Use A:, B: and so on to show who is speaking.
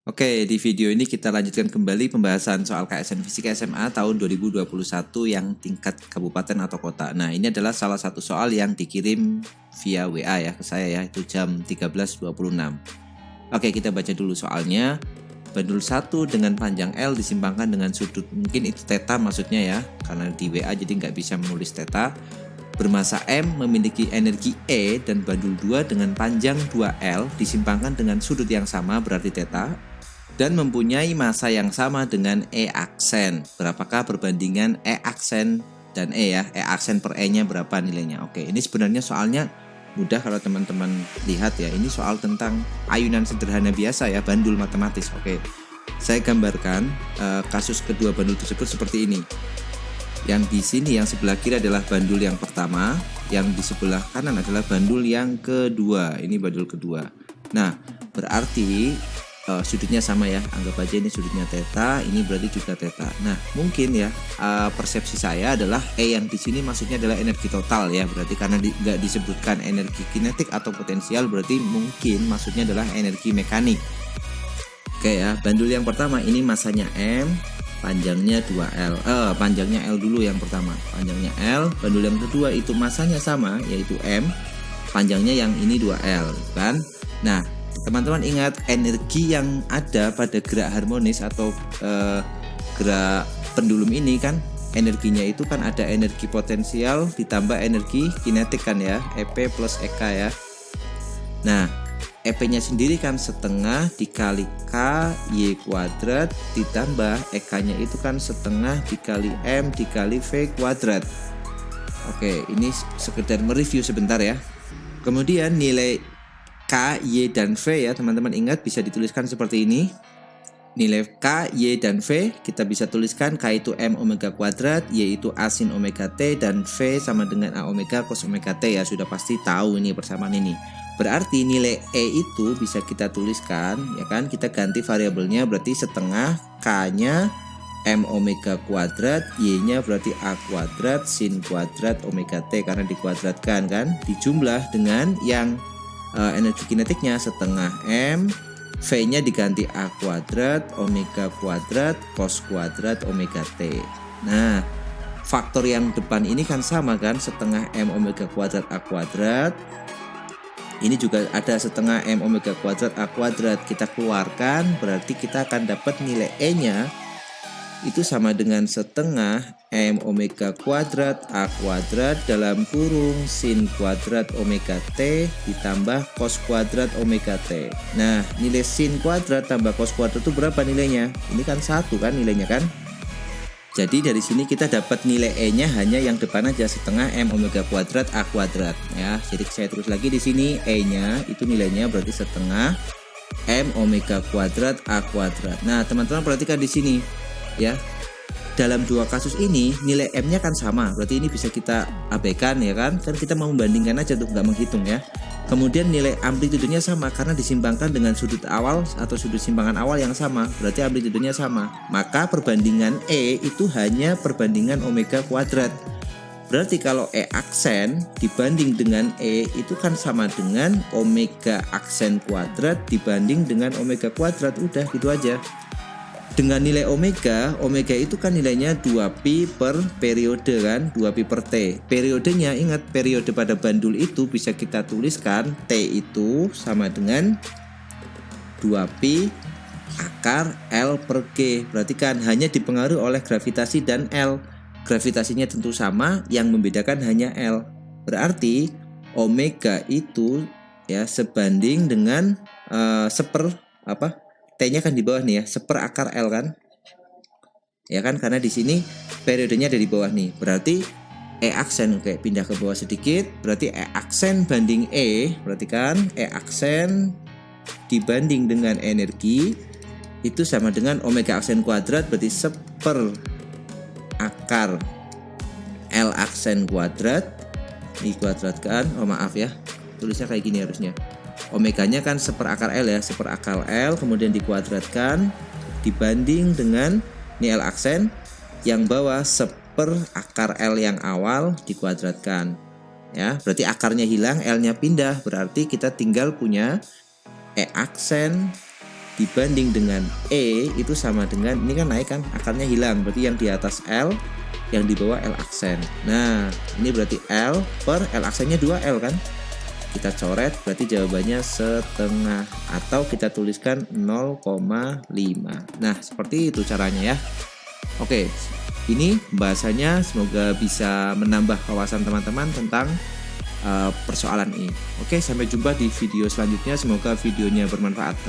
A: Oke, di video ini kita lanjutkan kembali pembahasan soal KSN Fisika SMA tahun 2021 yang tingkat kabupaten atau kota. Nah, ini adalah salah satu soal yang dikirim via WA ya ke saya ya, itu jam 13.26. Oke, kita baca dulu soalnya. Bandul 1 dengan panjang L disimpangkan dengan sudut, mungkin itu theta maksudnya ya, karena di WA jadi nggak bisa menulis theta. Bermasa M memiliki energi E dan bandul 2 dengan panjang 2L disimpangkan dengan sudut yang sama berarti theta dan mempunyai massa yang sama dengan E aksen. Berapakah perbandingan E aksen dan E ya? E aksen per E-nya berapa nilainya? Oke, ini sebenarnya soalnya mudah kalau teman-teman lihat ya. Ini soal tentang ayunan sederhana biasa ya, bandul matematis. Oke, saya gambarkan kasus kedua bandul tersebut seperti ini. Yang di sini yang sebelah kiri adalah bandul yang pertama, yang di sebelah kanan adalah bandul yang kedua. Ini bandul kedua. Nah, berarti sudutnya sama ya, anggap aja ini sudutnya theta, ini berarti juga theta. Nah, mungkin ya persepsi saya adalah E yang di sini maksudnya adalah energi total ya, berarti karena nggak disebutkan energi kinetik atau potensial, berarti mungkin maksudnya adalah energi mekanik. Oke ya, bandul yang pertama ini massanya M, panjangnya 2L. Panjangnya L dulu yang pertama, panjangnya L. Bandul yang kedua itu massanya sama, yaitu M, panjangnya yang ini 2L kan. Nah, teman-teman ingat energi yang ada pada gerak harmonis atau gerak pendulum ini kan, energinya itu kan ada energi potensial ditambah energi kinetik kan ya, EP plus EK ya. Nah, EP-nya sendiri kan setengah dikali K Y kuadrat ditambah EK-nya itu kan setengah dikali M dikali V kuadrat. Oke, ini sekedar mereview sebentar ya. Kemudian nilai K, Y, dan V ya teman-teman ingat bisa dituliskan seperti ini. Nilai K, Y, dan V kita bisa tuliskan K itu M omega kuadrat, Y itu A sin omega T, dan V sama dengan A omega cos omega T ya. Sudah pasti tahu ini persamaan ini. Berarti nilai E itu bisa kita tuliskan ya kan, kita ganti variabelnya berarti setengah K-nya M omega kuadrat, Y-nya berarti A kuadrat sin kuadrat omega T karena dikuadratkan kan, dijumlah dengan yang energi kinetiknya setengah M, V-nya diganti A kuadrat omega kuadrat cos kuadrat omega T. Nah, faktor yang depan ini kan sama kan, setengah M omega kuadrat A kuadrat. Ini juga ada setengah M omega kuadrat A kuadrat. Kita keluarkan berarti kita akan dapat nilai E-nya itu sama dengan setengah M omega kuadrat A kuadrat dalam kurung sin kuadrat omega T ditambah cos kuadrat omega T. Nah, nilai sin kuadrat tambah cos kuadrat itu berapa nilainya? Ini kan 1 kan nilainya kan? Jadi dari sini kita dapat nilai E-nya hanya yang depan aja setengah M omega kuadrat A kuadrat ya. Jadi saya terus lagi di sini E-nya itu nilainya berarti setengah M omega kuadrat A kuadrat. Nah, teman-teman perhatikan di sini ya. Dalam dua kasus ini nilai M-nya kan sama, berarti ini bisa kita abaikan ya kan? Kan kita mau membandingkan aja tuh, nggak menghitung ya. Kemudian nilai amplitudenya sama karena disimpangkan dengan sudut awal atau sudut simpangan awal yang sama, berarti amplitudenya sama. Maka perbandingan E itu hanya perbandingan omega kuadrat. Berarti kalau E aksen dibanding dengan E itu kan sama dengan omega aksen kuadrat dibanding dengan omega kuadrat, udah gitu aja. Dengan nilai omega itu kan nilainya 2pi per periode kan, 2pi per T. Periodenya ingat, periode pada bandul itu bisa kita tuliskan T itu sama dengan 2pi akar L per G. Berarti kan hanya dipengaruhi oleh gravitasi dan L. Gravitasinya tentu sama, yang membedakan hanya L. Berarti omega itu ya sebanding dengan T-nya kan di bawah nih ya, seper akar L kan. Ya kan, karena di sini periodenya ada di bawah nih. Berarti E aksen, oke, pindah ke bawah sedikit. Berarti E aksen banding E, berarti kan E aksen dibanding dengan energi itu sama dengan omega aksen kuadrat, berarti seper akar L aksen kuadrat dikuadratkan. Oh maaf ya, tulisnya kayak gini harusnya. Omeganya kan seper akar L ya, seper akar L kemudian dikuadratkan dibanding dengan ini L aksen, yang bawah seper akar L yang awal dikuadratkan ya. Berarti akarnya hilang, L-nya pindah, berarti kita tinggal punya E aksen dibanding dengan E itu sama dengan, ini kan naik kan, akarnya hilang, berarti yang di atas L, yang di bawah L aksen. Nah, ini berarti L per L aksennya 2L kan. Kita coret, berarti jawabannya setengah, atau kita tuliskan 0,5. Nah, seperti itu caranya ya. Oke, ini bahasanya semoga bisa menambah wawasan teman-teman tentang persoalan ini. Oke, sampai jumpa di video selanjutnya. Semoga videonya bermanfaat.